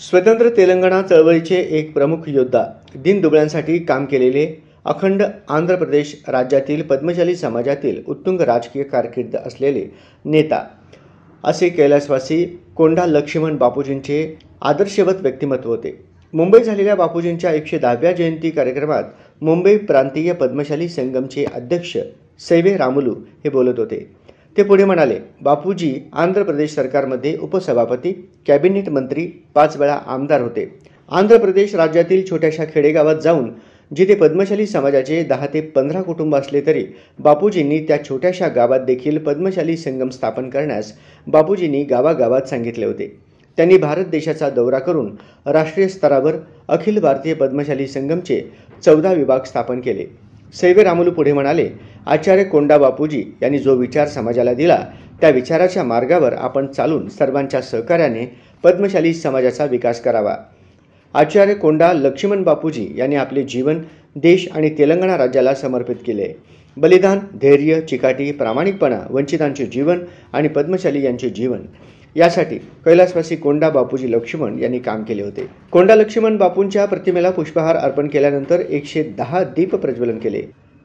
स्वतंत्र तेलंगणा चळवळीचे एक प्रमुख योद्धा, दीनदुबळ्यांसाठी काम केलेले, अखंड आंध्र प्रदेश राज्यातील पद्मशाली समाजातील उत्तुंग राजकीय कारकीर्द असलेले नेता असे कैलासवासी कोंडा लक्ष्मण बापूजींचे आदर्शवत व्यक्तिमत्व होते. मुंबईत झालेल्या बापूजींच्या 110व्या जयंती कार्यक्रमात मुंबई प्रांतीय पद्मशाली संगमचे अध्यक्ष सैवे रामुलू हे बोलत होते. ते पुढे म्हणाले, बापूजी आंध्र प्रदेश सरकारमध्ये उपसभापती, कॅबिनेट मंत्री, 5 वेळा आमदार होते. आंध्र प्रदेश राज्यातील छोट्याशा खेडेगावात जाऊन जिथे पद्मशाली समाजाचे 10 ते 15 कुटुंब असले तरी बापूजींनी त्या छोट्याशा गावात देखील पद्मशाली संगम स्थापन करण्यास बापूजींनी गावागावात सांगितले होते. त्यांनी भारत देशाचा दौरा करून राष्ट्रीय स्तरावर अखिल भारतीय पद्मशाली संगमचे 14 विभाग स्थापन केले. सैवे रामुलू पुढे म्हणाले, आचार्य कोंडा बापूजी यांनी जो विचार समाजाला दिला त्या विचाराच्या मार्गावर आपण चालून सर्वांच्या सहकार्याने पद्मशाली समाजाचा विकास करावा. आचार्य कोंडा लक्ष्मण बापूजी यांनी आपले जीवन देश आणि तेलंगणा राज्याला समर्पित केले. बलिदान, धैर्य, चिकाटी, प्रामाणिकपणा, वंचितांचे जीवन आणि पद्मशाली यांचे जीवन यासाठी कैलासवासी कोंडा बापूजी लक्ष्मण यांनी काम केले होते. कोंडा लक्ष्मण बापूंच्या प्रतिमेला पुष्पहार अर्पण केल्यानंतर 110 दीप प्रज्वलन केले.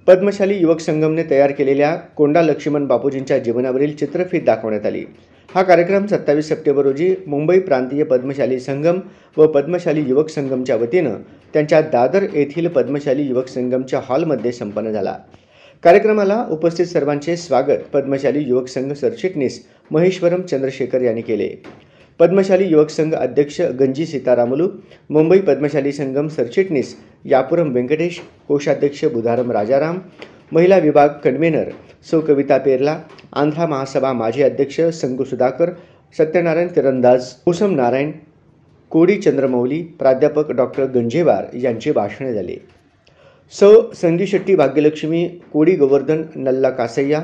पद्मशाली युवक संगमने तयार केलेल्या कोंडा लक्ष्मण बापूजींच्या जीवनावरील चित्रफीत दाखवण्यात आली. हा कार्यक्रम 27 सप्टेंबर रोजी मुंबई प्रांतीय पद्मशाली संगम व पद्मशाली युवक संगमच्या वतीनं त्यांच्या दादर येथील पद्मशाली युवक संगमच्या हॉलमध्ये संपन्न झाला. कार्यक्रमाला उपस्थित सर्वांचे स्वागत पद्मशाली युवक संघ सरचिटणीस महेश्वरम चंद्रशेखर यांनी केले. पद्मशाली युवक संघ अध्यक्ष गंजी सीतारामुलू, मुंबई पद्मशाली संगम सरचिटणीस यापुरम व्यंकटेश, कोषाध्यक्ष बुधारम राजाराम, महिला विभाग कन्व्हेनर सौ कविता पेरला, आंध्रा महासभा माजी अध्यक्ष संगू सुधाकर, सत्यनारायण तिरंदाज, कुसम नारायण, कोडी चंद्रमौली, प्राध्यापक डॉक्टर गंजेवार यांची भाषणे झाली. सौ संगी शेट्टी भाग्यलक्ष्मी, कोडी गोवर्धन नल्ला कासय्या,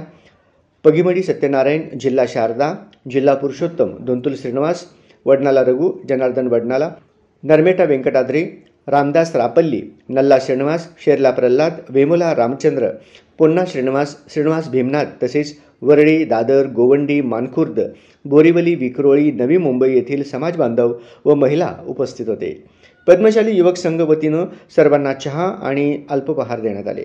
पगिमडी सत्यनारायण, जिल्हा शारदा, जिल्हा पुरुषोत्तम दोंतुल श्रीनिवास, वडनाला रघु, जनार्दन वडनाला, नरमेटा व्यंकटाद्री, रामदास रापल्ली, नल्ला श्रीनिवास, शेरला प्रल्हाद, वेमुला रामचंद्र, पोन्ना श्रीनिवास, श्रीनिवास भीमनाथ तसेच वरळी, दादर, गोवंडी, मानखुर्द, बोरिवली, विक्रोळी, नवी मुंबई येथील समाज बांधव व महिला उपस्थित होते. पद्मशाली युवक संघ वतीनं सर्वांना चहा आणि अल्पोपहार देण्यात आले.